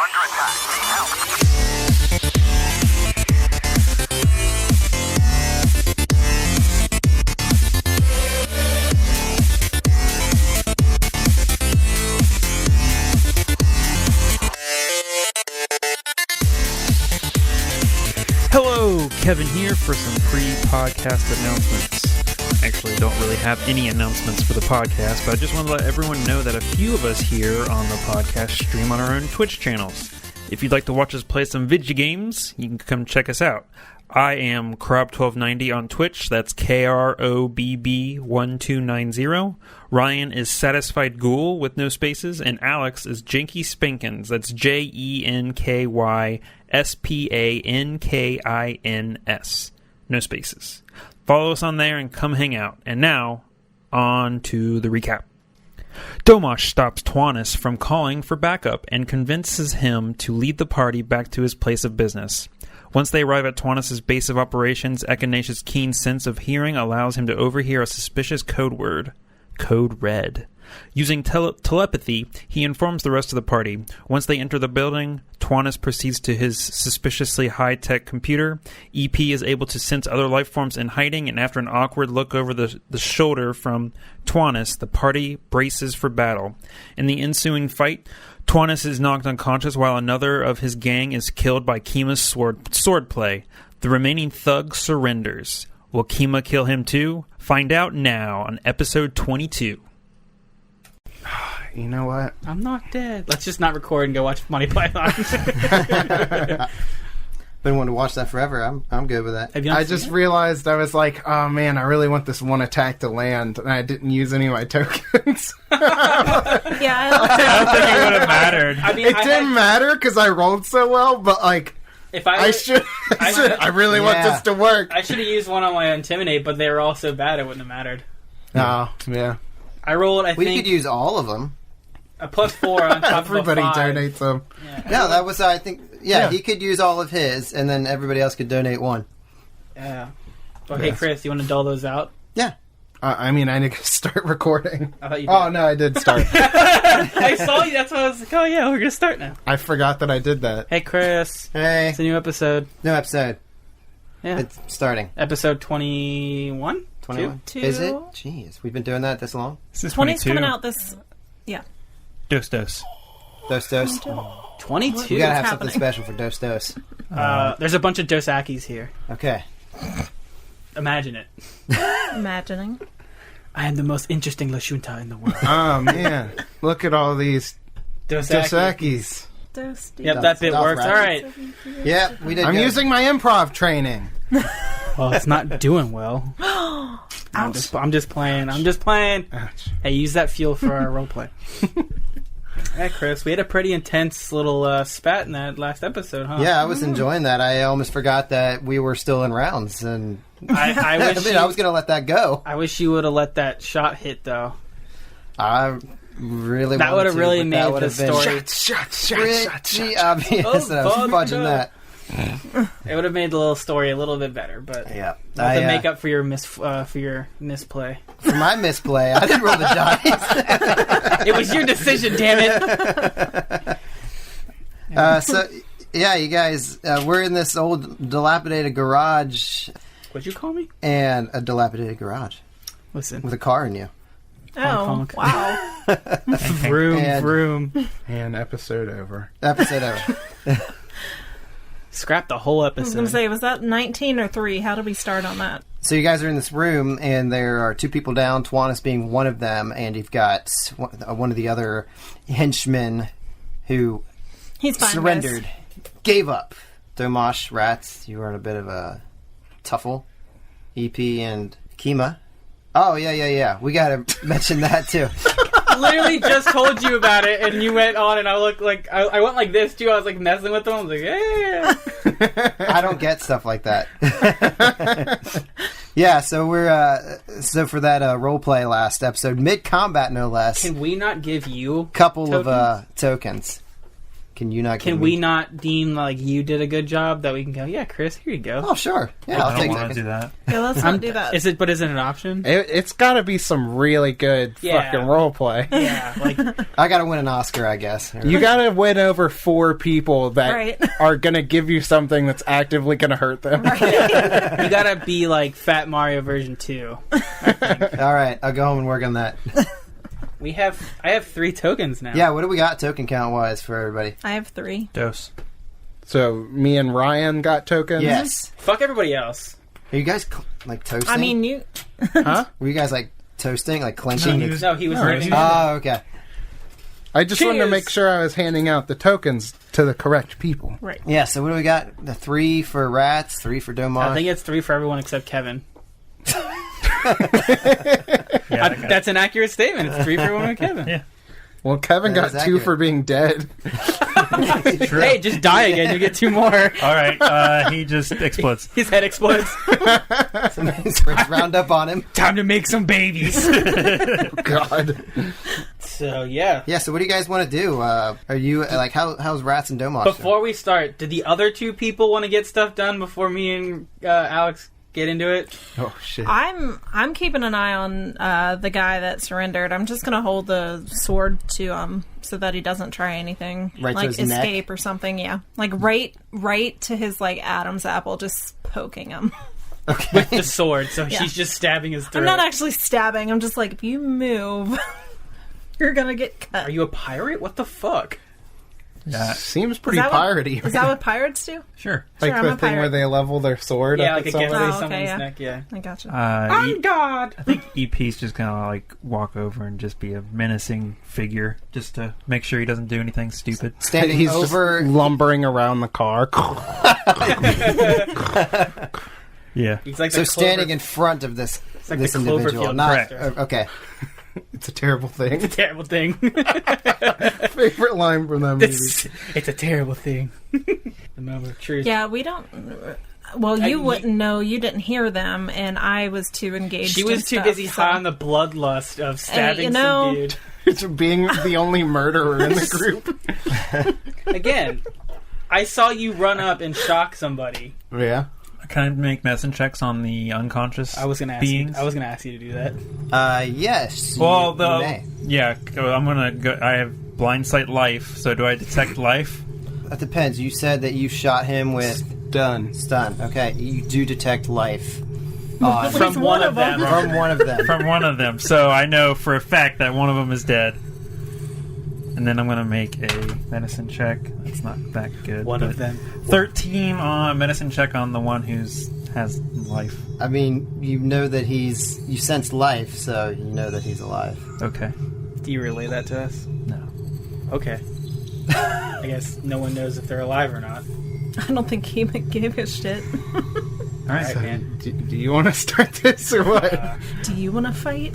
Under attack. Need help. Hello, Kevin here for some pre-podcast announcements. Actually, don't really have any announcements for the podcast, but I just want to let everyone know that a few of us here on the podcast stream on our own Twitch channels. If you'd like to watch us play some video games, you can come check us out. I am Krob1290 on Twitch, that's KROBB1290. Ryan is Satisfied Ghoul with no spaces, and Alex is Janky Spankins, that's JenkySpankins, no spaces. Follow us on there and come hang out. And now, on to the recap. Domash stops Twannis from calling for backup and convinces him to lead the party back to his place of business. Once they arrive at Twannis' base of operations, Echinaccia's keen sense of hearing allows him to overhear a suspicious code word. Code Red. Using telepathy, he informs the rest of the party. Once they enter the building, Twannis proceeds to his suspiciously high-tech computer. EP is able to sense other life forms in hiding, and after an awkward look over the shoulder from Twannis, the party braces for battle. In the ensuing fight, Twannis is knocked unconscious while another of his gang is killed by Kima's swordplay. The remaining thug surrenders. Will Kima kill him too? Find out now on episode 22. You know what? I'm not dead. Let's just not record and go watch Monty Python. Been wanting to watch that forever. I'm good with that. Have you not I seen just it? realized I was like, oh man, I really want this one attack to land, and I didn't use any of my tokens. Yeah, I don't think it would have mattered. I mean, It didn't matter because I rolled so well, but like, If I really want this to work. I should have used one on my Intimidate, but they were all so bad it wouldn't have mattered. Oh, yeah. I rolled, I We think, could use all of them. a +4 on top Everybody of a 5. donates them. Yeah, that was, I think, Yeah. he could use all of his, and then everybody else could donate one. Yeah. Well, hey, Chris, you want to dull those out? Yeah. I mean, I need to start recording. I thought you did. Oh, no, I did start. I saw you. That's why I was like, oh, yeah, we're going to start now. I forgot that I did that. Hey, Chris. Hey. It's a new episode. No episode. Yeah. It's starting. Episode 21? 21. Two. Is it? Jeez, we've been doing that this long? This is 20's 22. coming out this... Yeah. Dos. Dos. 22? We gotta have What's something happening? special for Dos. There's a bunch of Dos Equis here. Okay. Imagine it. Imagining. I am the most interesting Lashunta in the world. Oh, man. Look at all these Dos Equis. Dosakis. Dusty. Yep, that bit Stuff, works. right? All right. Yeah, we did I'm good. using my improv training. Well, it's not doing well. I'm just playing. Ouch. Hey, use that fuel for our roleplay. Hey, Chris, we had a pretty intense little spat in that last episode, huh? Yeah, I was enjoying that. I almost forgot that we were still in rounds, and I I wish mean, I was going to let that go. I wish you would have let that shot hit, though. I really That wanted would have to, really but made that the would have been story. pretty obvious that I was fuck fudging no. that. It would have made the little story a little bit better, but Yeah. not to make up for your misplay. For my misplay, I didn't roll the dice. It was your decision, damn it. So, yeah, you guys, we're in this old dilapidated garage, What'd you call me? and a dilapidated garage Listen, with a car in you. Oh, wow. vroom, And- vroom. And episode over. Episode over. Scrap the whole I was episode. going to say, was that 19 or 3? How did we start on that? So you guys are in this room, and there are two people down, Twannis being one of them, and you've got one of the other henchmen who He's fine, surrendered, gave up. Domash, Rats, you were in a bit of a tuffle. EP and Kima. Oh, yeah. We gotta mention that, too. Literally just told you about it, and you went on, and I looked like I went like this too. I was like messing with them. I was like, yeah. I don't get stuff like that. Yeah, so we're so for that role play last episode, mid combat no less. Can we not give you Couple tokens? of tokens. Can you not? Can we not deem like you did a good job that we can go? Yeah, Chris, here you go. Oh, sure. Yeah, I I'll don't take want to that. do that. Yeah, let's not do that. Is it? But is it an option? It's got to be some really good Yeah. fucking role play. Yeah, like I got to win an Oscar, I guess. You got to win over 4 people that Right. are going to give you something that's actively going to hurt them. you gotta be like Fat Mario version 2. All right, I'll go home and work on that. I have 3 tokens now. Yeah, what do we got token count wise for everybody? I have 3. Dose. So me and Ryan got tokens. Yes. Fuck everybody else. Are you guys like toasting? I mean, you. Huh? were you guys like toasting, like clenching? No, he was- No, he was All right. living. Oh, okay. I just wanted to Cheers. make sure I was handing out the tokens to the correct people. Right. Yeah. So what do we got? The 3 for Rats, 3 for Domash. I think it's 3 for everyone except Kevin. Yeah, That's an accurate statement. It's 3 for everyone except Kevin. Yeah. Well, Kevin That got is 2 accurate. for being dead. Hey, just die again. You get 2 more. All right. He just explodes. His head explodes. Somebody's round up on him. Time to make some babies. God. So yeah. Yeah. So what do you guys want to do? Are you like how's Rats and Domash? Before we start, did the other 2 people want to get stuff done before me and Alex get into it? Oh, shit. I'm keeping an eye on the guy that surrendered. I'm just gonna hold the sword to him so that he doesn't try anything, Right to like his neck? escape or something. Yeah, like right to his like Adam's apple, just poking him. With the sword, so Yeah. she's just stabbing his throat. I'm not actually stabbing. I'm just like, if you move, you're gonna get cut. Are you a pirate? What the fuck? Yeah. Seems pretty Is that what- piratey. Is that what pirates do? Sure. like Sure, I'm the a thing pirate. where they level their sword Yeah, up like at it gets someone? away Oh, okay, someone's yeah. neck, yeah. I gotcha. God! I think EP's just gonna like walk over and just be a menacing figure, just to make sure he doesn't do anything stupid. standing He's over. just lumbering around the car. Yeah. He's like So the standing Clover- in front of this it's like this the individual, Cloverfield not monster. okay. It's a terrible thing. Terrible thing. Favorite line from that movie. it's a terrible thing. The moment of truth. Yeah, we don't. Well, you wouldn't know. You didn't hear them, and I was too engaged. She was in too stuff, busy so- high on the bloodlust of stabbing you know- some dude. It's being the only murderer in the group. Again, I saw you run up and shock somebody. Yeah. Can I make medicine checks on the unconscious I was gonna ask beings? you. I was gonna ask you to do that. Yes. Well, you may. yeah, I'm gonna go. I have blind sight life, so do I detect life? That depends. You said that you shot him with Done. stun. Okay, you do detect life At least From one of them. from one of them. From one of them, so I know for a fact that one of them is dead. And then I'm gonna make a medicine check. That's not that good. One but of them. 13 on medicine check on the one who's has life. I mean, you know that you sense life, so you know that he's alive. Okay. Do you relay that to us? No. Okay. I guess no one knows if they're alive or not. I don't think he gave a shit. All right. Alright, man. Do you want to start this or what? Do you want to fight?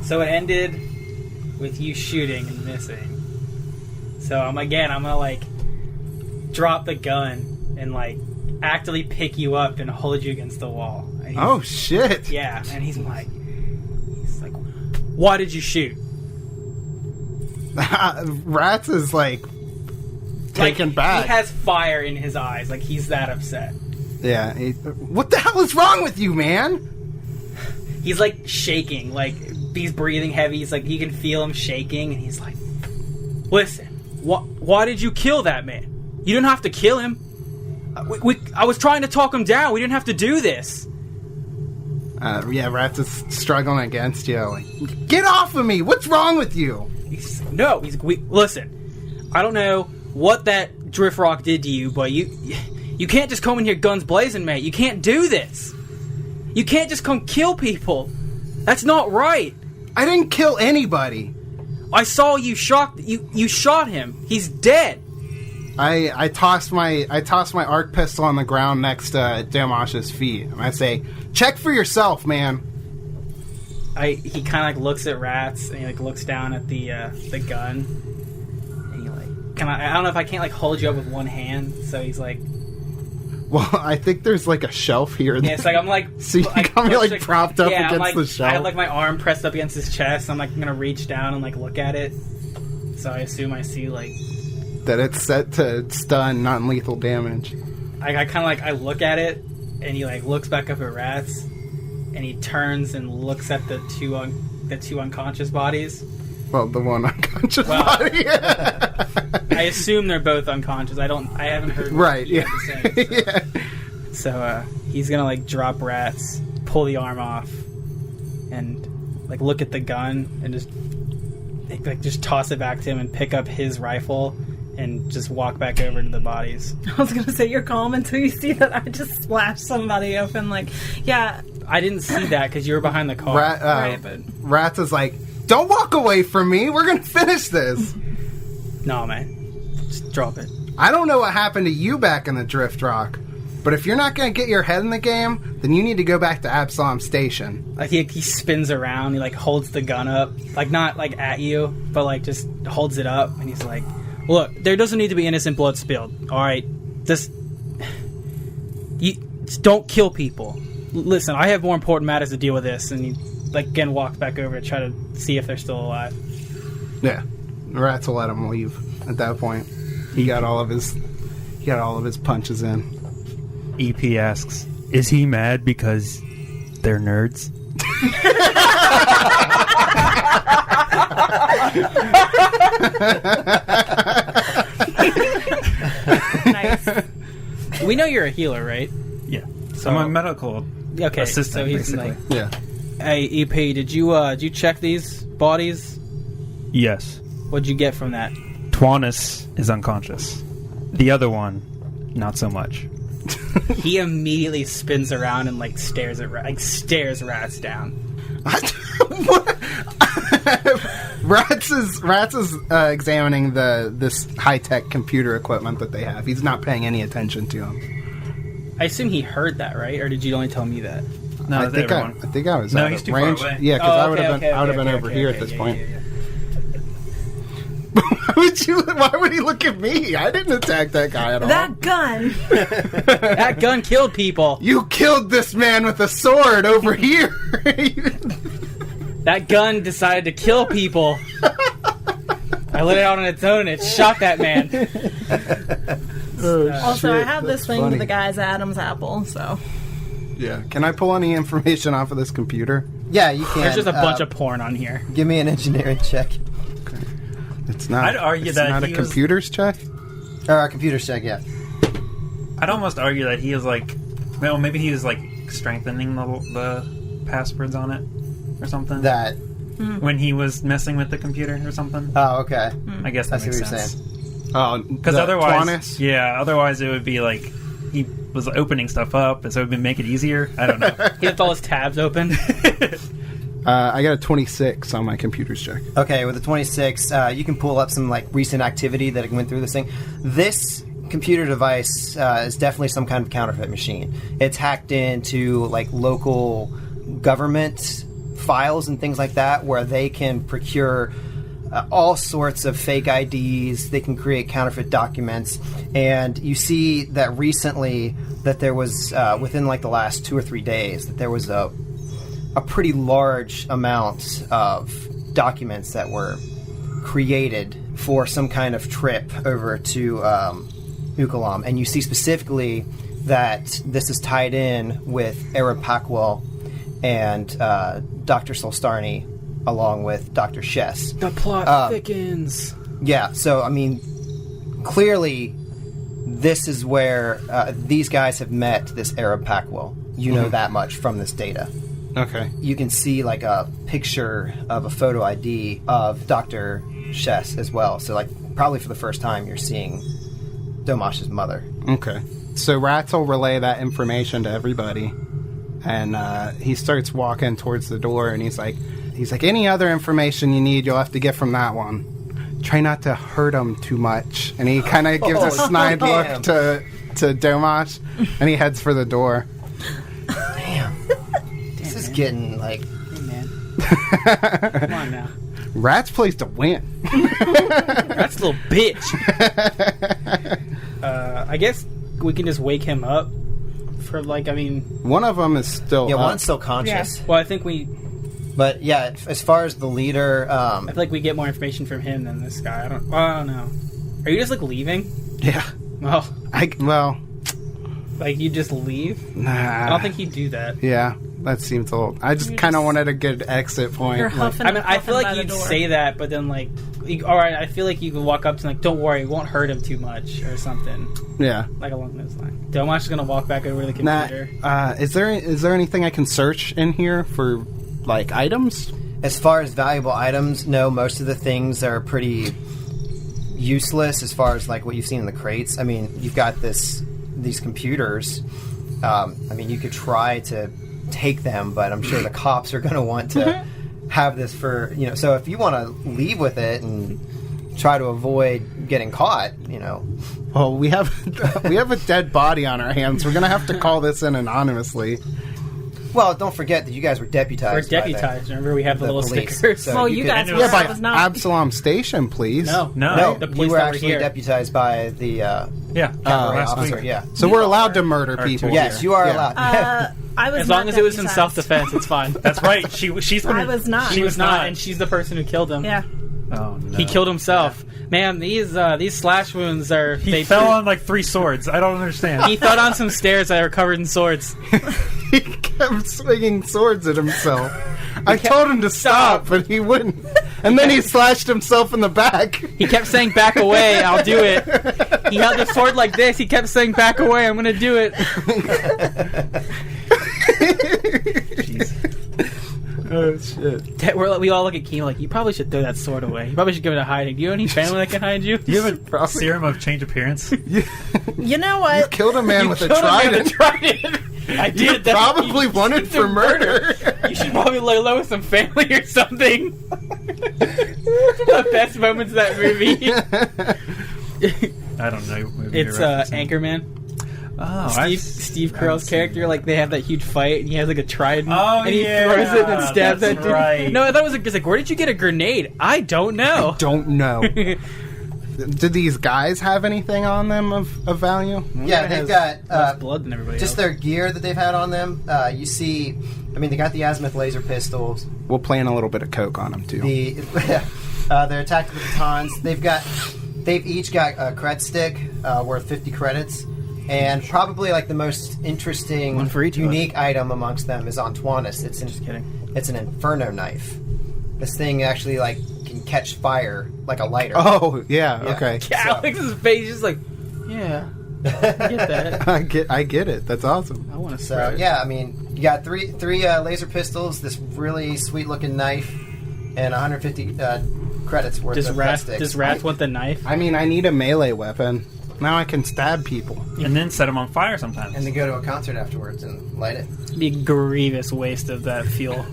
So it ended with you shooting and missing. So I'm gonna like drop the gun and like actively pick you up and hold you against the wall. And he's- Oh, shit. yeah, and he's like, why did you shoot? Rats is like taken Like, back. He has fire in his eyes. Like he's that upset. Yeah. What the hell is wrong with you, man? He's like shaking. Like he's breathing heavy. He's like, you can feel him shaking, and he's like, listen, why did you kill that man? You didn't have to kill him. I was trying to talk him down. We didn't have to do this. Yeah, Rats is struggling against you. Like, get off of me! What's wrong with you? He's like, no. He's like, listen, I don't know what that drift rock did to you, but you can't just come in here guns blazing, mate. You can't do this. You can't just come kill people. That's not right. I didn't kill anybody. I saw you shot him. He's dead. I tossed my arc pistol on the ground next to Damash's feet, and I say, "Check for yourself, man." He kind of like looks at Rats and he like looks down at the gun, and he like I don't know if I can't like hold you up with one hand, so he's like, Well, I think there's like a shelf here. yeah, it's like I'm like So you got me, like, propped up I'm, against like, the shelf? I have like my arm pressed up against his chest. I'm like gonna reach down and like look at it. so I assume I see like That it's set to stun, non-lethal damage. I kind of like I look at it, and he like looks back up at Rats, and he turns and looks at the two unconscious bodies. Well, the one unconscious Well, body. I assume they're both unconscious. I haven't heard what Right, you yeah. have to say, so. So he's gonna like drop Rats, pull the arm off, and like look at the gun and just toss it back to him and pick up his rifle and just walk back over to the bodies. I was gonna say you're calm until you see that I just splashed somebody open. Like, yeah, I didn't see that because you were behind the car. right, but Rats is like, don't walk away from me. We're gonna finish this. No, man, just drop it. I don't know what happened to you back in the Drift Rock, but if you're not gonna get your head in the game, then you need to go back to Absalom Station. Like he spins around, he like holds the gun up, like not like at you, but like just holds it up, and he's like, "Look, there doesn't need to be innocent blood spilled. All right, just don't kill people. Listen, I have more important matters to deal with this." And he like again walks back over to try to see if they're still alive. Yeah, Rats will let him leave at that point. He got all of his punches in. EP asks, "Is he mad because they're nerds?" nice. We know you're a healer, right? Yeah. So- I'm a medical assistant, so he's basically. like, Yeah. "Hey, EP, did you check these bodies? Yes. What'd you get from that?" Twannis is unconscious. The other one, not so much. He immediately spins around and like stares Rats down. What? Rats is examining this high-tech computer equipment that they have. He's not paying any attention to him. I assume he heard that, right? Or did you only tell me that? No, I that's think everyone. I think I was No, out he's of too far range. away. Yeah, because I would have been okay, over here at okay, this yeah, point. yeah. Why would he look at me? I didn't attack that guy at all. That gun. That gun killed people. You killed this man with a sword over here. That gun decided to kill people. I let it out on its own and it shot that man. Also, I have this that's thing funny. to the guy's Adam's apple, so. Yeah. Can I pull any information off of this computer? Yeah, you can. There's just a bunch of porn on here. Give me an engineering check. It's not. I'd argue it's that not a he was- computer's check. Or a computer check, yeah. I'd almost argue that he is like, well, maybe he was like strengthening the passwords on it or something. That. When he was messing with the computer or something. Oh, okay. I guess I that see makes what you're sense. saying. Oh, Because the otherwise, Twannis? otherwise it would be like he was opening stuff up, and so it would make it easier. I don't know. He left all his tabs open. I got a 26 on my computer's check. Okay, with the 26, you can pull up some like recent activity that went through this thing. This computer device is definitely some kind of counterfeit machine. It's hacked into like local government files and things like that, where they can procure all sorts of fake IDs. They can create counterfeit documents, and you see that recently that there was within like the last 2 or 3 days that there was a pretty large amount of documents that were created for some kind of trip over to Ukalam. And you see specifically that this is tied in with Arab Packwell and Dr. Solstarny along with Dr. Shess. The plot thickens. Yeah, so, I mean, clearly this is where these guys have met this Arab Packwell. You know that much from this data. Okay. You can see like a picture of a photo ID of Dr. Shess as well. So like probably for the first time you're seeing Domash's mother. Okay. So Rats will relay that information to everybody, and he starts walking towards the door, and he's like, any other information you need, you'll have to get from that one. Try not to hurt him too much. And he kind of gives a snide damn. look to Domash, and he heads for the door. This is getting like Hey, man. Come on now. Rats plays to win. That's a little bitch. I guess we can just wake him up for like, I mean, One of them is still up. one's still conscious. well, I think we But yeah, as far as the leader, I feel like we get more information from him than this guy. I don't know. Are you just like leaving? Yeah. Well, like you just leave? Nah. I don't think he'd do that. Yeah, that seems a little... I just kind of wanted a good exit point. You're Like, huffing I mean, I and feel puffing like by you'd the door. say that, but then like, all right, I feel like you could walk up to him, like, don't worry, it won't hurt him too much or something, yeah. like along those lines. Domash is gonna walk back over to the Nah, computer. is there anything I can search in here for, like, items? as far as valuable items, no, most of the things are pretty useless as far as like what you've seen in the crates. I mean, you've got these computers. I mean, you could try to take them, but I'm sure the cops are going to want to have this for, you know, so if you want to leave with it and try to avoid getting caught, you know. Well, we have a dead body on our hands. We're going to have to call this in anonymously. Well, don't forget that you guys were deputized. We're deputized. Remember, we have the little police. stickers. So Well, you guys Yeah, were. by I was not. Absalom Station, please. No, No. the you police were that were actually here. deputized by the Yeah. last officer. week. Yeah. So we're allowed to murder people. Yes, here. you are Yeah. allowed. I was As not long as it was in deputized. self-defense, it's fine. That's right. She's I was not. She was not, and she's the person who killed him. Yeah. Oh no. He killed himself. Man, these slash wounds are... He fell on like 3 swords. I don't understand. He fell down some stairs that are covered in swords. He kept swinging swords at himself. I told him to stop, but he wouldn't. And then he slashed himself in the back. He kept saying, back away, I'll do it. He held the sword like this. He kept saying, back away, I'm going to do it. Oh, shit. We all look at Kima like, you probably should throw that sword away. You probably should give it a hiding. Do you have any family that can hide you? Do you have a serum of change appearance? You know what? Killed a man with a Killed him with a trident. trident. I You did. That's- probably wanted for murder. You should probably lay low with some family or something. The best moments of that movie. I don't know. what movie It's you're referencing. Anchorman. Oh, Steve Carell's character, like they have that huge fight, and he has like a trident, Oh, and he yeah, throws it and stabs that that's dude. right. No, I thought it was like, where did you get a grenade? I don't know. Don't know. Did these guys have anything on them of value? Yeah, they've got Less blood than everybody just else. their gear that they've had on them. You see, I mean, they got the azimuth laser pistols. We'll plan a little bit of coke on them, too. Their tactical batons. They've each got a cred stick worth 50 credits. And probably like the most interesting, One for each of us. unique item amongst them is Antoinus. Just kidding. It's an inferno knife. This thing actually like can catch fire like a lighter. Oh, yeah, Yeah. okay. Alex's face is just like, yeah, I get that. I get it. That's awesome. I want to So spread it. yeah, I mean, you got three laser pistols, this really sweet looking knife, and 150 credits worth Does of cred Rat sticks. want the knife? I mean, I need a melee weapon. Now I can stab people. And then set them on fire sometimes. And then go to a concert afterwards and light it. It'd be a grievous waste of that fuel.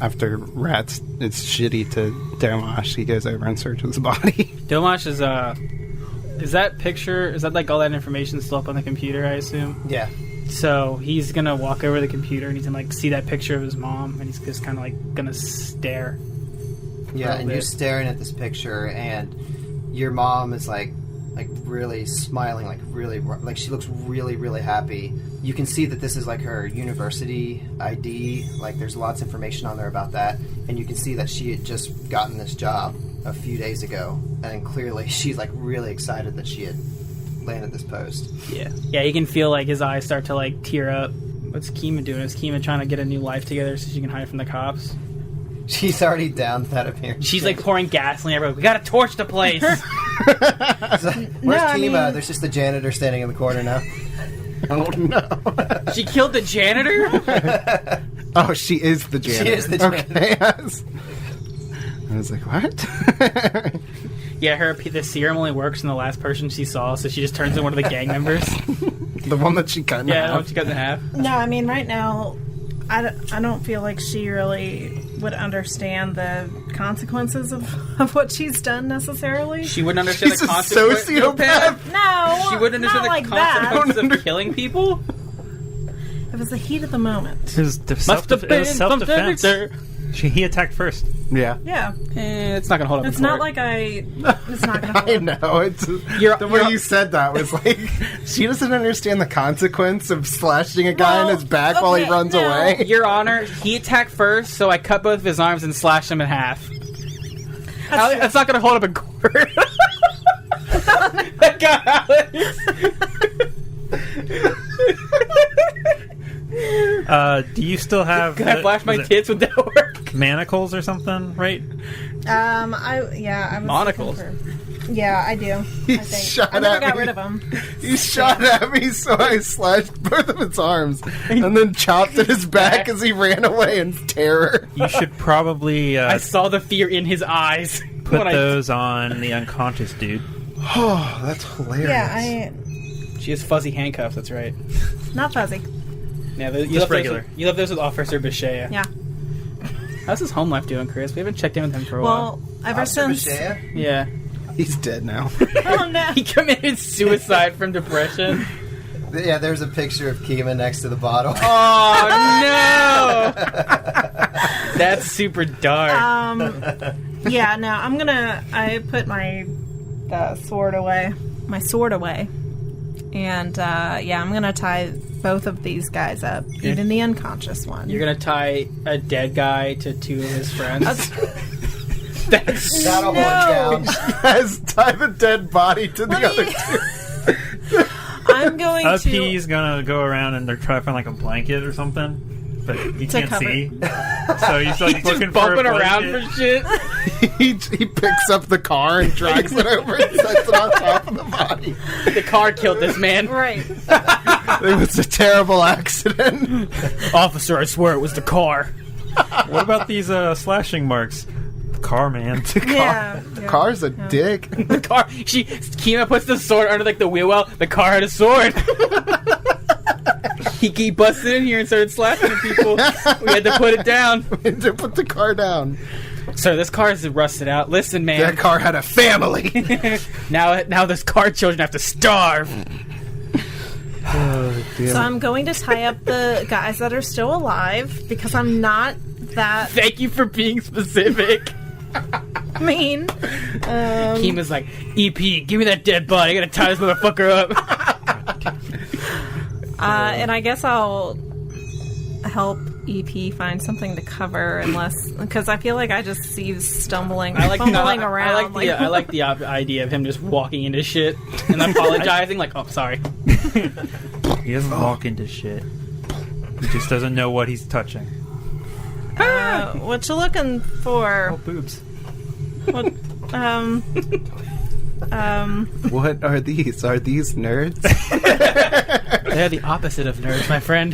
After Rats, it's shitty to Domash. He goes over and searches the body. Domash is that picture? Is that like all that information still up on the computer? I assume. Yeah. So he's gonna walk over to the computer and he's gonna like see that picture of his mom, and he's just kind of like gonna stare. Yeah, and bit. you're staring at this picture, and your mom is like really smiling, like she looks really, really happy. You can see that this is like her university ID. Like there's lots of information on there about that, and you can see that she had just gotten this job a few days ago, and clearly she's like really excited that she had landed this post. Yeah, you can feel like his eyes start to like tear up. What's Kima doing? Is Kima trying to get a new life together so she can hide from the cops? She's already down that appearance. She's like pouring gasoline everywhere. We gotta torch the place. Where's I Kima? mean- There's just the janitor standing in the corner now. Oh, no. She killed the janitor? Oh, she is the janitor. She is the janitor. Okay, yes. I was like, what? Yeah, the serum only works in the last person she saw, so she just turns into one of the gang members. The one that she cut in Yeah, half. once she cut in half. No, I mean, right now, I don't feel like she really would understand the consequences of what she's done necessarily. She wouldn't understand She's the a consequences. sociopath. No, She wouldn't not understand like the that. consequences of killing people. It was the heat of the moment. It was Must have been something self-defense. there. He attacked first. Yeah. Yeah. It's not gonna hold up. It's in not court. like it's not gonna hold I up. know. It's the way you said that was like she doesn't understand the consequence of slashing a guy in Well, his back while he okay, runs no. away. Your Honor, he attacked first, so I cut both of his arms and slashed him in half. That's not gonna hold up in court. That guy, Alex. Do you still have? Can I flash my tits? Would that work? Manacles or something, right? I was Monocles. looking for- Yeah, I do. He I think shot I never at got me. rid of them. He shot at me, so I slashed both of his arms and then chopped at his back as he ran away in terror. You should probably I saw the fear in his eyes. put when those on the unconscious dude. Oh, that's hilarious. Yeah, She has fuzzy handcuffs. That's right. not fuzzy. Yeah, Just regular. You left those with Officer Bashea. Yeah. How's his home life doing, Chris? We haven't checked in with him for a Well, while. ever Officer since. Bashea? Yeah. He's dead now. Oh no. He committed suicide from depression. Yeah, there's a picture of Kima next to the bottle. Oh no! That's super dark. Yeah, no, I put my sword away. My sword away. And, I'm gonna tie both of these guys up. Even the unconscious one. You're gonna tie a dead guy to two of his friends. That's That'll hold down. Guys, tie the dead body to the other two. I'm going to... He's gonna go around and they're trying to find like a blanket or something, but you can't cover. see. So he's like just looking for a bumping around blanket. for shit. He picks up the car and drags it over and sets it on top of the body. The car killed this man. Right. It was a terrible accident. Officer, I swear it was the car. What about these slashing marks? The car, man. Yeah. Car's a dick. The car. Kima puts the sword under like the wheel well. The car had a sword. He busted in here and started slashing at people. We had to put it down. To put the car down. Sir, this car is rusted out. Listen, man. That car had a family. Now this car children have to starve. Oh, damn. So I'm going to tie up the guys that are still alive because I'm not that Thank you for being specific. mean. Kima's like, EP, give me that dead body. I gotta tie this motherfucker up. And I guess I'll help EP find something to cover, because I feel like I just see you fumbling around. I like the idea of him just walking into shit and apologizing. Like, oh, sorry. He doesn't walk into shit. He just doesn't know what he's touching. What you looking for? Oh, boobs. What, What are these? Are these nerds? They're the opposite of nerds, my friend.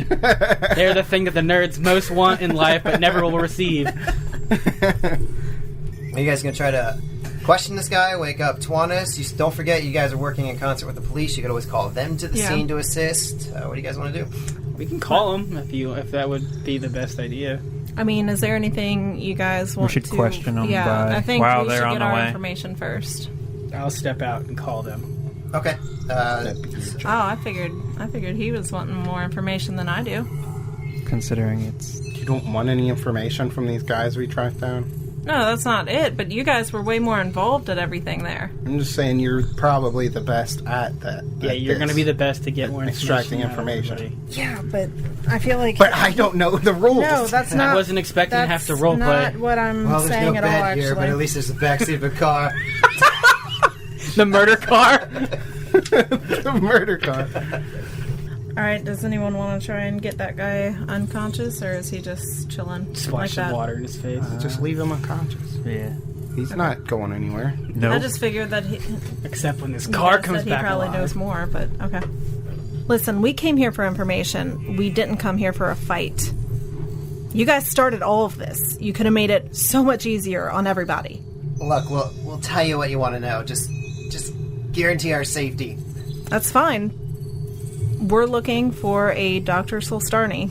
They're the thing that the nerds most want in life but never will receive. Are you guys going to try to question this guy, wake up Twannis? Don't forget, you guys are working in concert with the police. You could always call them to the scene to assist. What do you guys want to do? We can call him if that would be the best idea. I mean, is there anything you guys want to... should question them I think while we they're should on get the our way. information first. I'll step out and call them. Okay. I figured he was wanting more information than I do. Considering it's... You don't want any information from these guys we tracked down? No, that's not it, but you guys were way more involved at everything there. I'm just saying you're probably the best at that. Yeah, you're going to be the best to get more extracting information. information. Yeah, but I feel like... But I don't know the rules. No, that's not... I wasn't expecting to have to roleplay. That's not what I'm Well, there's saying no at all, bed actually. here, but at least there's the backseat of a car. The murder car? The murder car. Alright, does anyone want to try and get that guy unconscious, or is he just chilling Splash like some that? water in his face. Just leave him unconscious. Yeah. He's not going anywhere. No. I just figured that he... Except when this car Yes, comes that he back probably alive. knows more, but okay. Listen, we came here for information. We didn't come here for a fight. You guys started all of this. You could have made it so much easier on everybody. Look, we'll tell you what you want to know. Just guarantee our safety. That's fine. We're looking for a Dr. Solstarny,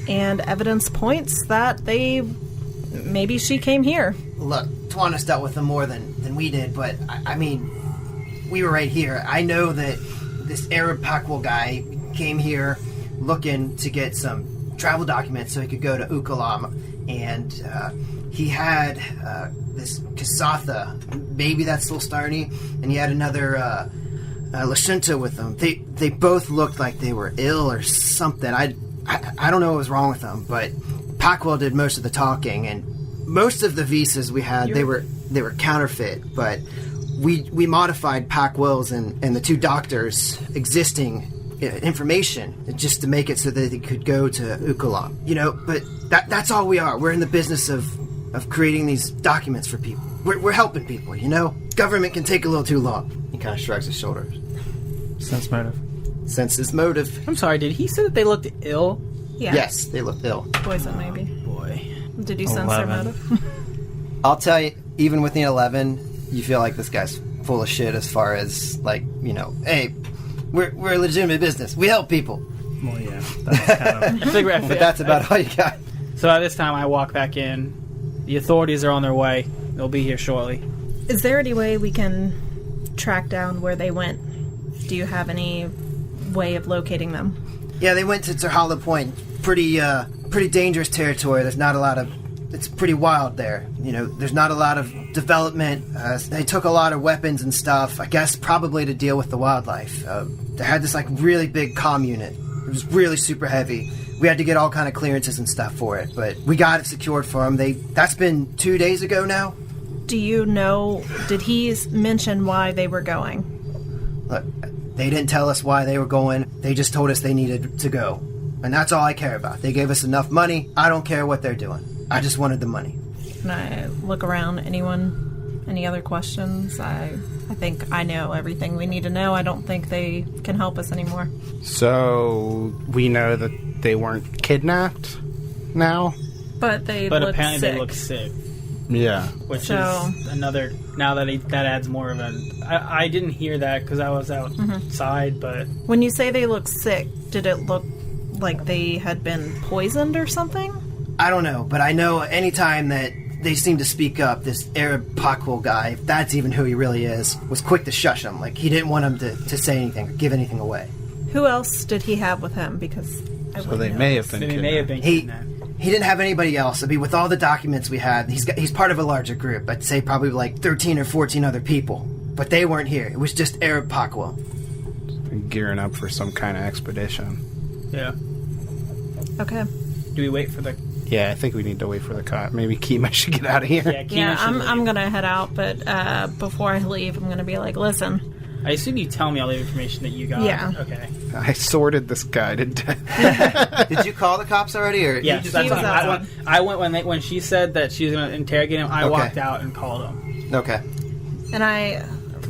and evidence points that maybe she came here. Look, Twannis dealt with them more than we did, but I mean, we were right here. I know that this Arab Pakwal guy came here looking to get some travel documents so he could go to Ukalam, and he had this Kasatha, maybe that's Solstarny, and he had another Lashunta with them. They both looked like they were ill or something. I don't know what was wrong with them, but Packwell did most of the talking, and most of the visas we had, they were counterfeit, but we modified Packwell's and the two doctors' existing information just to make it so that they could go to Ukalam. But that's all we are. We're in the business of creating these documents for people. We're helping people, Government can take a little too long. He kind of shrugs his shoulders. Sense motive. Senses motive. I'm sorry, did he say that they looked ill? Yeah. Yes, they looked ill. Poison, maybe. Boy. Did you sense their 11. motive? I'll tell you, even with the 11, you feel like this guy's full of shit as far as, hey, we're a legitimate business. We help people. Well, yeah. That's kind of... But that's about all you got. So at this time, I walk back in. The authorities are on their way. They'll be here shortly. Is there any way we can track down where they went? Do you have any way of locating them? Yeah, they went to Terhala Point. Pretty dangerous territory. There's not a lot of... It's pretty wild there. There's not a lot of development. They took a lot of weapons and stuff, I guess probably to deal with the wildlife. They had this, really big comm unit. It was really super heavy. We had to get all kind of clearances and stuff for it, but we got it secured for them. That's been 2 days ago now. Do you know, did he mention why they were going? Look, they didn't tell us why they were going. They just told us they needed to go. And that's all I care about. They gave us enough money. I don't care what they're doing. I just wanted the money. Can I look around? Anyone? Any other questions? I think I know everything we need to know. I don't think they can help us anymore. So we know that they weren't kidnapped now? But they But look apparently sick. they look sick. Yeah. Which So- is another... Now that adds more of an... I didn't hear that because I was outside, but... When you say they look sick, did it look like they had been poisoned or something? I don't know, but I know anytime that they seem to speak up, this Arab Packwell guy, if that's even who he really is, was quick to shush him. He didn't want him to say anything or give anything away. Who else did he have with him? Because I So they wouldn't may know. have been They may have been He kidnapped. he didn't have anybody else. I mean, with all the documents we had, he's part of a larger group. I'd say probably 13 or 14 other people. But they weren't here. It was just Arab Packwell. gearing up for some kind of expedition. Yeah. Okay. Do we wait for the... Yeah, I think we need to wait for the cop. Maybe Kima should get out of here. Yeah, Kima Yeah, should leave. I'm gonna head out, but before I leave, I'm gonna be like, listen. I assume you tell me all the information that you got. Yeah. Okay. I sorted this guy to death. Did you call the cops already, or Yeah, you just that's was what outside. I went when she said that she was going to interrogate him. I Okay. walked out and called him. okay? And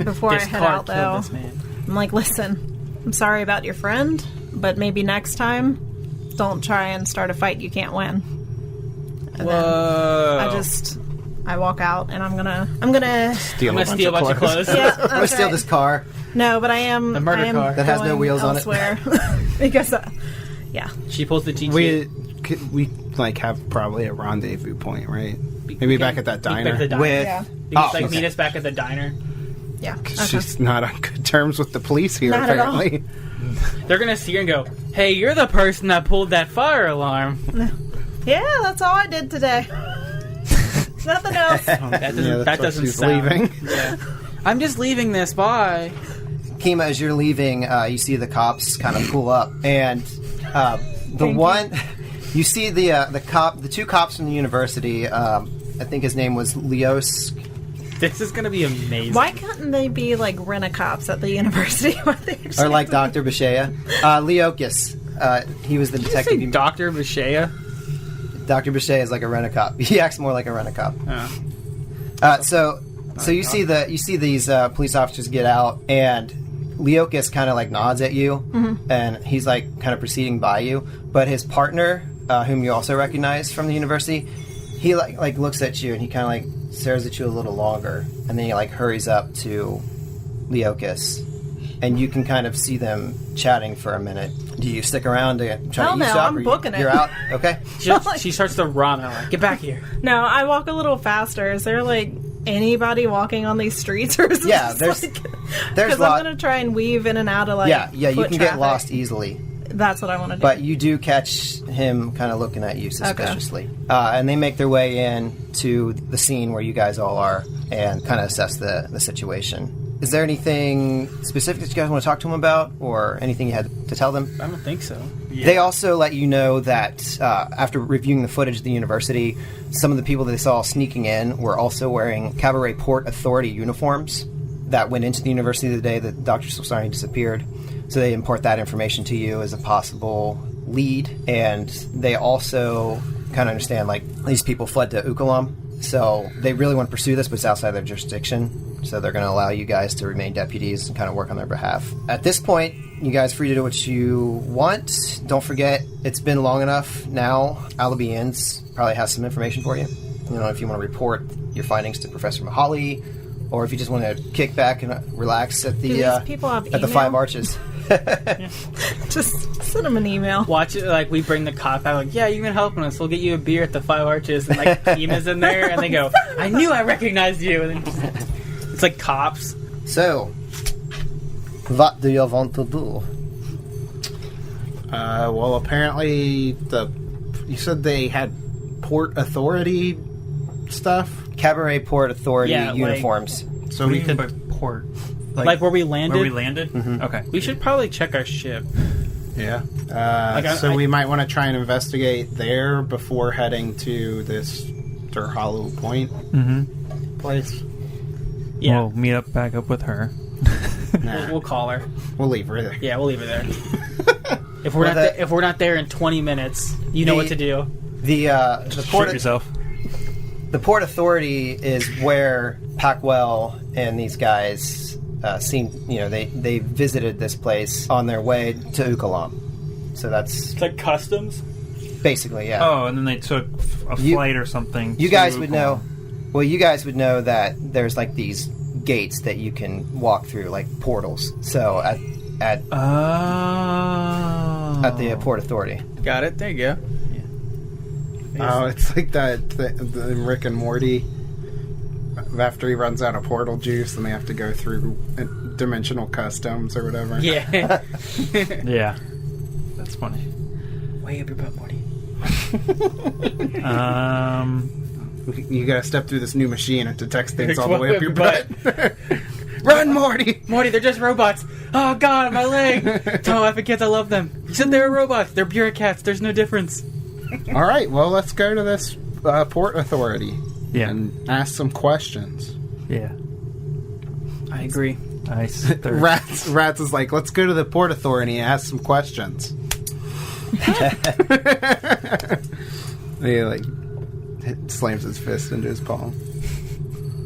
before I This head car out, killed though, this man. I'm like, listen, I'm sorry about your friend, but maybe next time, don't try and start a fight you can't win. And Whoa! I walk out, and I'm gonna I'm gonna steal a bunch of clothes. yeah, I'm gonna steal this car. No, but I am The murder I am car. That has no going wheels on it. elsewhere. Because yeah, She pulls the GT. We have probably a rendezvous point, right? Maybe back at that diner. With yeah, You can okay. meet us back at the diner. yeah. 'Cause Okay. she's not on good terms with the police here, Not at all. apparently. They're gonna see her and go, "Hey, you're the person that pulled that fire alarm." Yeah, that's all I did today. Nothing else. That doesn't. Yeah, that's that why doesn't she's sound. leaving. Yeah. I'm just leaving this. Bye. Kima, as you're leaving, you see the cops kind of pull up, and you see the two cops from the university. I think his name was Leos. This is gonna be amazing. Why couldn't they be like rent-a-cops at the university? Why they actually Or like Dr. Bashea. Leokis. He was the Did you detective. say Dr. Bashea? Dr. Bashea is like a rent-a-cop. He acts more like a rent-a-cop. Oh. So you see these police officers get out, and Leokis kind of like nods at you, and he's like kind of proceeding by you. But his partner, whom you also recognize from the university, he like looks at you, and he kind of like stares at you a little longer, and then he like hurries up to Leokis, and you can kind of see them chatting for a minute. Do you stick around to try Hell to no, eavesdrop? I'm or booking it. You're out. Okay. She starts to run. I'm like, "Get back here!" No, I walk a little faster. Is there like anybody walking on these streets, or is it Yeah, just there's like, there's because I'm gonna try and weave in and out of like yeah, you foot can traffic. get lost easily. That's what I want to do. But you do catch him kind of looking at you suspiciously. And they make their way in to the scene where you guys all are and kind of assess the situation. Is there anything specific that you guys want to talk to him about, or anything you had to tell them? I don't think so. Yeah. They also let you know that after reviewing the footage of the university, some of the people that they saw sneaking in were also wearing Cabaret Port Authority uniforms that went into the university the day that Dr. Solsani disappeared. So they import that information to you as a possible lead. And they also kind of understand, like, these people fled to Ukalam. So they really want to pursue this, but it's outside their jurisdiction. So they're going to allow you guys to remain deputies and kind of work on their behalf. At this point, you guys are free to do what you want. Don't forget, it's been long enough now. Alabians probably has some information for you. You know, if you want to report your findings to Professor Mahali, or if you just want to kick back and relax at the these people have at the email? 5 Arches. Just send him an email. Watch it, like, we bring the cop out, like, yeah, you've been helping us. We'll get you a beer at the 5 Arches. And, like, Kima's in there, and they go, I knew I recognized you. And then it's like cops. So, what do you want to do? Well, apparently you said they had Port Authority stuff, Cabaret Port Authority Yeah, like- uniforms. so we could. port. Like where we landed? Where we landed? Mm-hmm. Okay. We should probably check our ship. Yeah. I- So we might want to try and investigate there before heading to this Hollow Point place. Yeah. We'll meet up back up with her. Nah, We'll call her. we'll leave her there. Yeah, we'll leave her there. If we're Well, not if we're not there in 20 minutes, you know The- what to do. The Shoot Port yourself. the Port Authority is where Packwell and these guys they visited this place on their way to Ukalam. So that's It's like customs. basically, yeah. Oh, and then they took a You- flight or something. You to guys would Ukalam. know. Well, you guys would know that there's like these gates that you can walk through, like portals. So at Oh. the Port Authority. Got it. There you go. Oh, it's like the Rick and Morty. After he runs out of portal juice, and they have to go through dimensional customs or whatever. Yeah. Yeah. That's funny. Way up your butt, Morty. You gotta step through this new machine. It detects things all the way up your butt. butt. Run, Morty! Morty, they're just robots. Oh God, my leg. Tell effing kids I love them. You said they were robots. They're bureaucrats. There's no difference. All right, well, let's go to this Port Authority Yeah. and ask some questions. Yeah. I agree. Nice. Rats is like, let's go to the Port Authority and ask some questions. He slams his fist into his palm.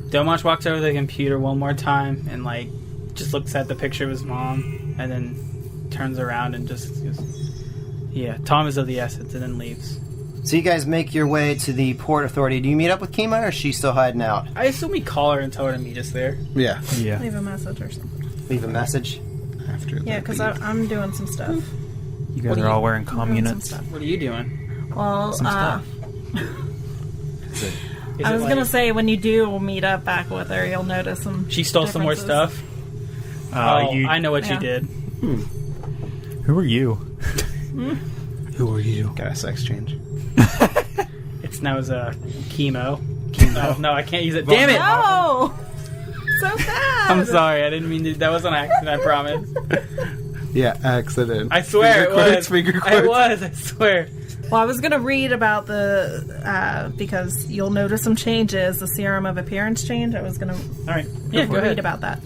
Domash walks over to the computer one more time and just looks at the picture of his mom and then turns around and just goes, yeah, time is of the essence, and then leaves. So you guys make your way to the Port Authority. Do you meet up with Kima, or is she still hiding out? I assume we call her and tell her to meet us there. Yeah. Yeah. Leave a message or something. Leave a message. After Yeah, because I'm doing some stuff. You guys What do are you- all wearing Doing comm some units. stuff. What are you doing? Well, Some stuff. Is I it was gonna say when you do meet up back with her, you'll notice some. she stole some more differences. stuff? You, I know what you Yeah. did. Who are you? Who are you? Got a sex change. It's now as a chemo. No, I can't use it. Damn it! No, so sad. I'm sorry. I didn't mean to. That was an accident. I promise. Yeah, accident. I swear Finger it was. quotes, finger I quotes. was. I swear. Well, I was gonna read about the because you'll notice some changes. The serum of appearance change. I was gonna All right. Yeah, go read ahead. about that.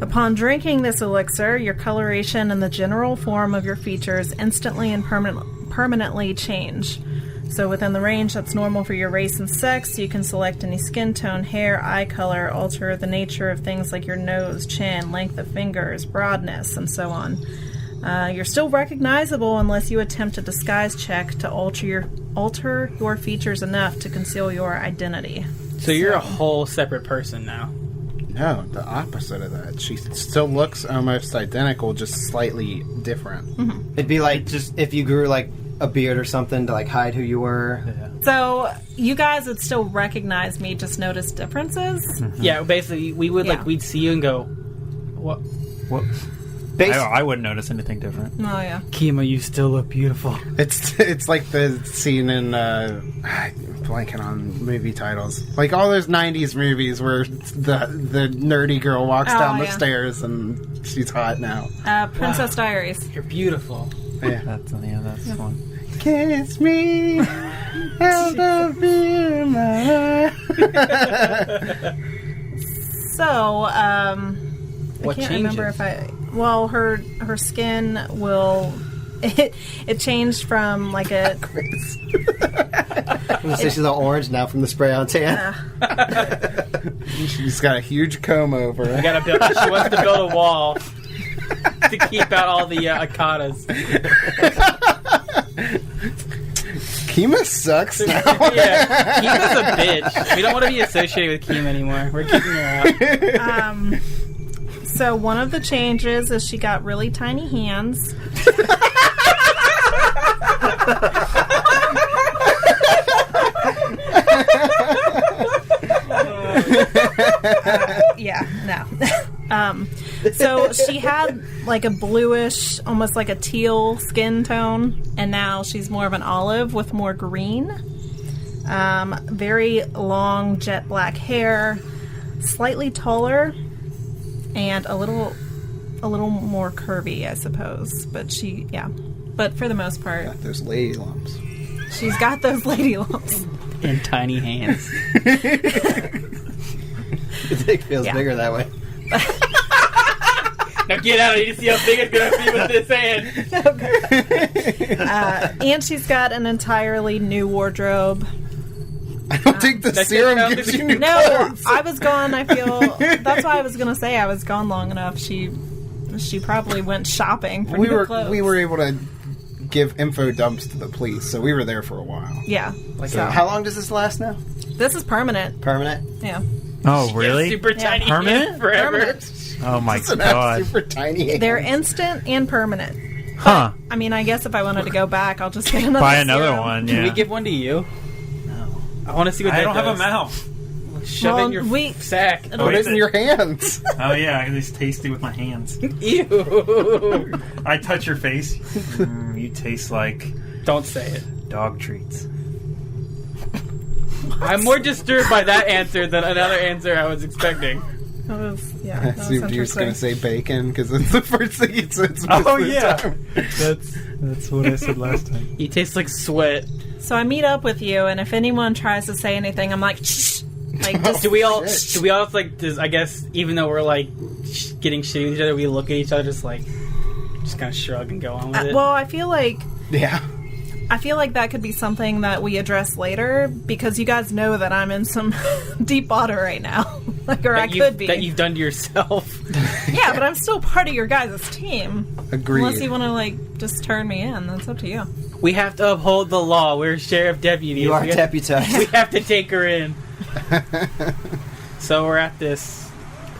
Upon drinking this elixir, your coloration and the general form of your features instantly and permanently change. So within the range that's normal for your race and sex, you can select any skin tone, hair, eye color, alter the nature of things like your nose, chin, length of fingers, broadness, and so on. You're still recognizable unless you attempt a disguise check to alter your features enough to conceal your identity. So you're a whole separate person now. No, the opposite of that. She still looks almost identical, just slightly different. It'd be like just if you grew like a beard or something to like hide who you were. So you guys would still recognize me, just notice differences. Yeah, basically, we would Yeah. we'd see you and go, what? What? I wouldn't notice anything different. Oh, yeah. Kima, you still look beautiful. It's like the scene in I'm blanking on movie titles. Like all those 90s movies where the nerdy girl walks down the stairs and she's hot now. Princess Diaries. You're beautiful. Yeah. That's one. Kiss me out of my So, What I can't changes? remember if her skin will. It changed from like a. She's all orange now from the spray on tan. She's got a huge comb over. She wants to build a wall to keep out all the ikatas. Kima sucks now. Yeah, Kima's a bitch. We don't want to be associated with Kima anymore. We're kicking her out. So one of the changes is she got really tiny hands. So she had like a bluish, almost like a teal skin tone, and now she's more of an olive with more green. Very long jet black hair, slightly taller, and a little more curvy, I suppose. But but for the most part, Got those lady lumps. she's got those lady lumps. In tiny hands. The dick feels Yeah. bigger that way. Now get out! I need to see how big it's gonna be with this hand. And she's got an entirely new wardrobe. I don't think the That's serum it, gives you new No, clothes. I was gone. I feel that's why I was gonna say I was gone long enough. She probably went shopping for new clothes. We were able to give info dumps to the police, so we were there for a while. Yeah. So How long does this last now? this is permanent. Permanent? Yeah. Oh, really? Super tiny Permanent? hands forever. Permanent. Oh my Doesn't have god. super tiny hands. They're instant and permanent. Huh. I mean, I guess if I wanted to go back, I'll just get another. Buy another serum. one, Can yeah. we give one to you? No. I want to see what I that don't have a does. mouth. Shove it Well, in your sack. Put it in your hands. Oh yeah, it's tasty with my hands. Ew. I touch your face. You taste like Don't say it. dog treats. I'm more disturbed by that answer than another answer I was expecting. That was, yeah, I that was assumed you were going to interesting. say bacon because it's the first thing you said. Oh yeah, that's what I said last time. He tastes like sweat. So I meet up with you, and if anyone tries to say anything, I'm like, shh. Like, just, Do we all like? Does, I guess even though we're like getting shitty with each other, we look at each other just kind of shrug and go on with it. well, I feel like Yeah. that could be something that we address later because you guys know that I'm in some deep water right now, or I could be. That you've done to yourself. Yeah, but I'm still part of your guys' team. Agreed. Unless you want to just turn me in, that's up to you. We have to uphold the law. We're sheriff deputies. You are We have- deputized. We have to take her in. So we're at this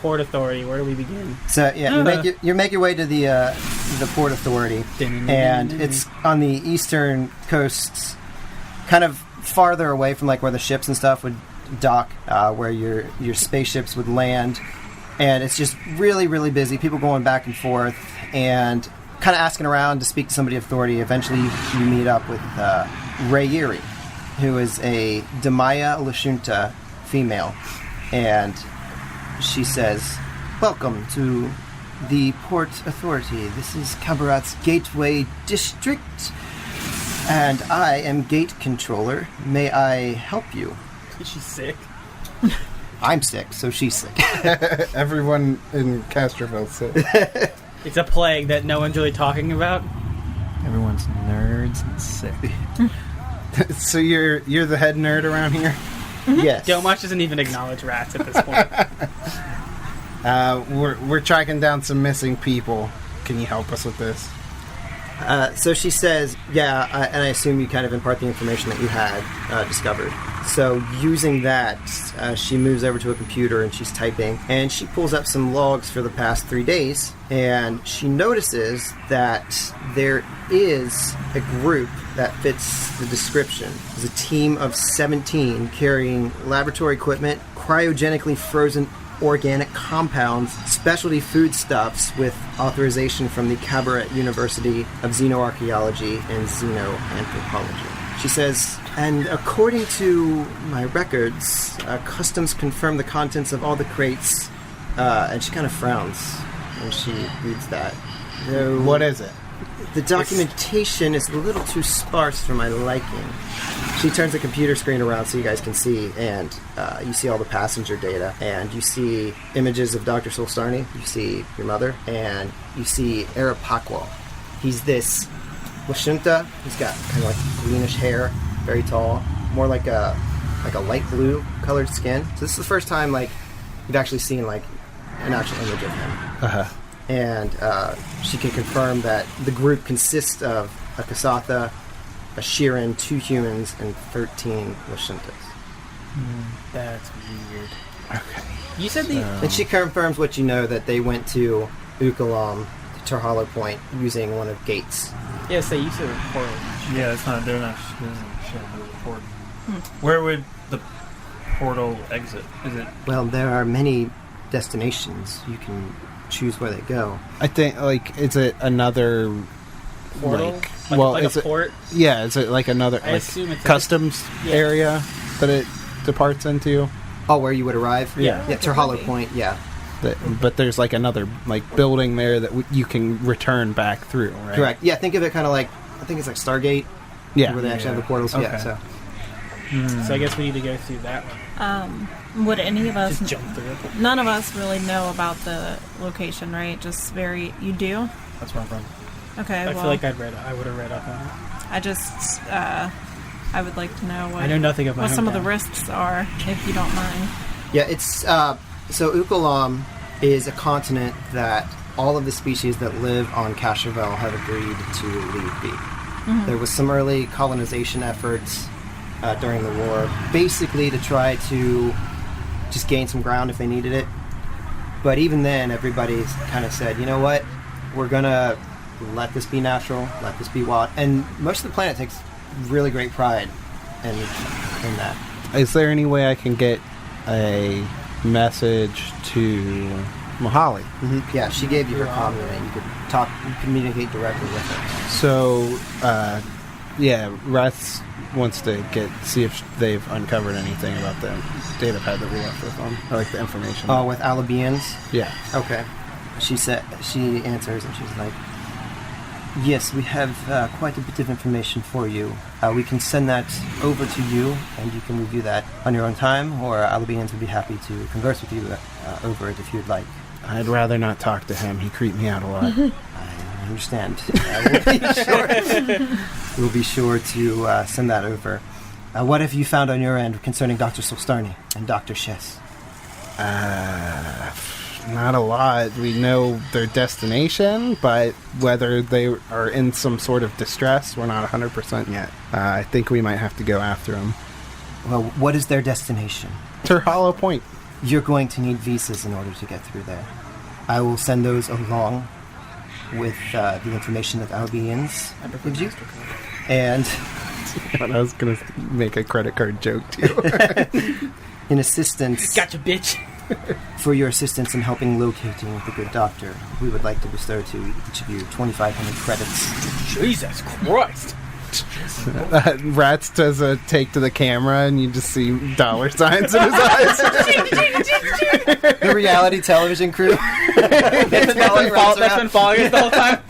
port authority. Where do we begin? So yeah, you make your way to the port authority, and it's on the eastern coast, kind of farther away from like where the ships and stuff would dock, where your spaceships would land, and it's just really really busy. People going back and forth, and kind of asking around to speak to somebody of authority. Eventually, you meet up with Rayiri, who is a Demaya Lashunta female, and she says, "Welcome to the Port Authority. This is Kabarat's Gateway District, and I am Gate Controller. May I help you?" Is she sick? I'm sick, so she's sick. Everyone in Castroville's sick. It's a plague that no one's really talking about. Everyone's nerds and sick. So you're the head nerd around here? Yes. Domash doesn't even acknowledge rats at this point. We're tracking down some missing people. Can you help us with this? So she says, yeah, and I assume you kind of impart the information that you had discovered. So using that, she moves over to a computer and she's typing, and she pulls up some logs for the past 3 days, and she notices that there is a group that fits the description. There's a team of 17 carrying laboratory equipment, cryogenically frozen organic compounds, specialty foodstuffs with authorization from the Cabaret University of Xenoarchaeology and Xenoanthropology. She says, and according to my records, customs confirm the contents of all the crates, and she kind of frowns when she reads that. Though What is it? the documentation is a little too sparse for my liking. She turns the computer screen around so you guys can see, and you see all the passenger data, and you see images of Dr. Solstarny, you see your mother, and you see Arapakwal. He's this Washunta. He's got kind of like greenish hair, very tall, more like a light blue colored skin. So this is the first time like you've actually seen like an actual image of him. Uh-huh. And she can confirm that the group consists of a Kasatha, a Shirin, 2 humans, and 13 Washuntas. That's weird. Okay. You said the... And she confirms what you know, that they went to Ukalam, to Tarhalo Point, using one of Gates. Yeah, say you said a portal. Yeah, it's not. They're not showing the report. Where would the portal exit? Is it? Well, there are many destinations. You can choose where they go. I think, like, is it another Portal? like Like, like is a it, port? yeah, is it like another I like assume it's customs yeah. area that it departs into? Oh, where you would arrive? Yeah. Yeah, Tarhalo Point, yeah. But there's like another like building there that you can return back through, right? Correct. Yeah, think of it kind of like, I think it's like Stargate, Yeah. where they actually have the portals. Okay. Yeah, so. So I guess we need to go through that one. Would any of us... Just jump through it. None of us really know about the location, right? Just very... You do? That's where I'm from. Okay, I well... feel like I would have read up on it. I just... I would like to know what... I know nothing of my what some of the hometown. risks are, if you don't mind. Yeah, it's so Ukalam is a continent that all of the species that live on Casherville have agreed to leave be. There was some early colonization efforts during the war, basically to try to just gain some ground if they needed it. But even then, everybody's kind of said, you know what, we're gonna let this be natural, let this be wild. And most of the planet takes really great pride in that. Is there any way I can get a message to Mohali? Yeah, she gave you her commune, and you could communicate directly with her. So, yeah, Rats wants to see if they've uncovered anything about the data pad that we left with them, or like the information. Oh, with Alabians? Yeah. Okay. She answers, and she's like, yes, we have quite a bit of information for you. We can send that over to you, and you can review that on your own time, or Alabians would be happy to converse with you over it if you'd like. I'd rather not talk to him. He creeped me out a lot. I understand. We'll be sure to send that over. What have you found on your end concerning Dr. Solstarny and Dr. Shess? Not a lot. We know their destination, but whether they are in some sort of distress, we're not 100% yet. I think we might have to go after them. Well, what is their destination? Tarhalo Point. You're going to need visas in order to get through there. I will send those along with the information that Albians gives you. And I was going to make a credit card joke, too. in assistance... Gotcha, bitch. For your assistance in helping locating the good doctor, we would like to bestow to each of you 2,500 credits. Jesus Christ. Rats does a take to the camera, and you just see dollar signs in his eyes. The reality television crew. That's been following us the whole time.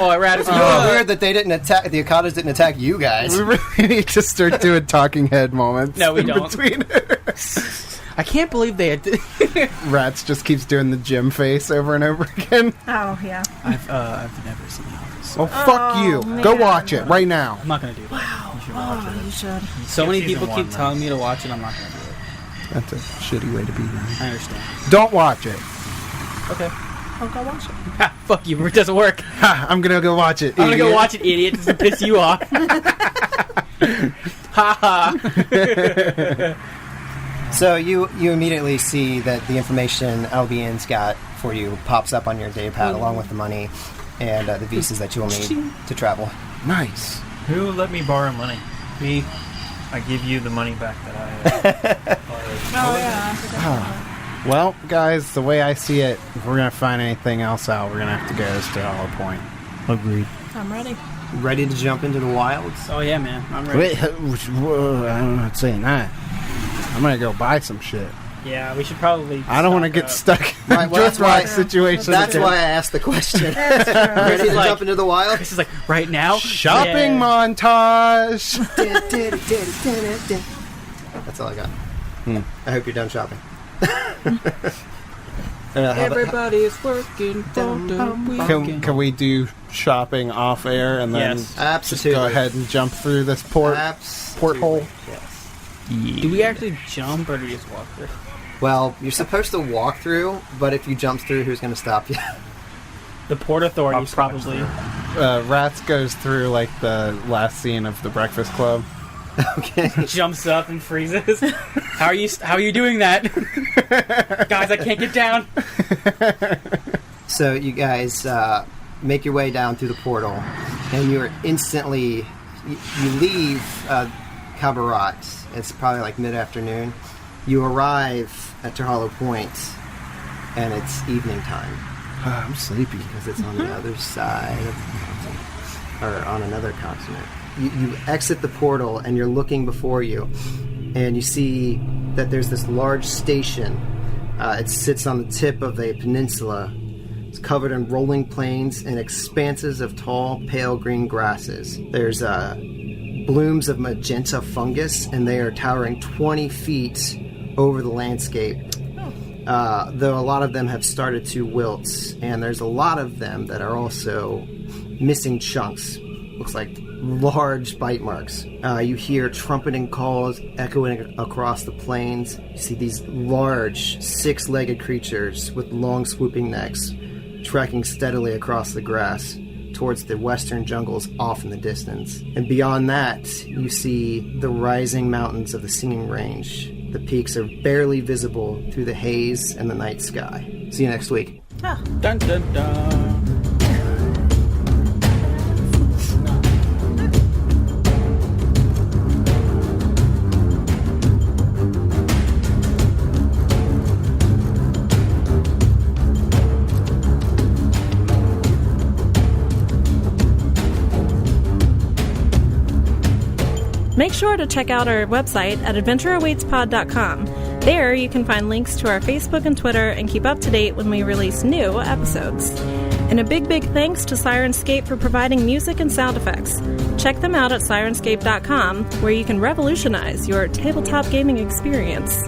Oh, I rat is Weird that they didn't attack. The Akatas didn't attack you guys. We really need to start doing talking head moments. No, we in don't. Between. I can't believe they had. Rats just keeps doing the Jim face over and over again. Oh, yeah. I've never seen The Office. Oh, fuck you. man. Go watch it right now. I'm not gonna do that. Wow. You should watch Oh, it. you should. So many Season people one, keep though. telling me to watch it. I'm not gonna do it. That's a shitty way to be. Right? I understand. Don't watch it. Okay. I'll go watch it. Ha, fuck you. It doesn't work. Ha, I'm gonna go watch it. I'm gonna go idiot. watch it, idiot. Just to piss you off. Ha ha. So you immediately see that the information Albians got for you pops up on your day pad along with the money and the visas that you will need to travel. Nice. Who let me borrow money? Me. I give you the money back that I borrowed. Oh, yeah. I forgot about Well, guys, the way I see it, if we're going to find anything else out, we're going to have to go to Hollow Point. Agreed. I'm ready. Ready to jump into the wilds? Oh yeah, man, I'm ready. Wait, I'm not saying that. I'm going to go buy some shit. Yeah, we should probably. I don't want to get stuck in a drift-ride situation. That's why I asked the question. Ready to jump into the wild? This is like right now. Shopping montage. That's all I got. I hope you're done shopping. Everybody is working for the weekend. Can we do shopping off air and then Yes. Absolutely. just go ahead and jump through this porthole? Yes. Do we actually jump or do we just walk through? Well, you're supposed to walk through, but if you jump through, who's going to stop you? The Port Authority probably. Rats goes through like the last scene of The Breakfast Club. Okay. Jumps up and freezes. How are you doing that? Guys, I can't get down. So you guys make your way down through the portal, and you're instantly... You leave Cabaret. It's probably like mid-afternoon. You arrive at Hollow Point, and it's evening time. I'm sleepy. Because it's on the other side of the continent. Or on another continent. You exit the portal, and you're looking before you, and you see that there's this large station. It sits on the tip of a peninsula. It's covered in rolling plains and expanses of tall, pale green grasses. There's blooms of magenta fungus, and they are towering 20 feet over the landscape. Though a lot of them have started to wilt, and there's a lot of them that are also missing chunks. Looks like large bite marks. You hear trumpeting calls echoing across the plains. You see these large, six-legged creatures with long swooping necks trekking steadily across the grass towards the western jungles off in the distance. And beyond that, you see the rising mountains of the Singing Range. The peaks are barely visible through the haze and the night sky. See you next week. Dun dun dun. Make sure to check out our website at adventureawaitspod.com. There you can find links to our Facebook and Twitter and keep up to date when we release new episodes. And a big thanks to Sirenscape for providing music and sound effects. Check them out at sirenscape.com, where you can revolutionize your tabletop gaming experience.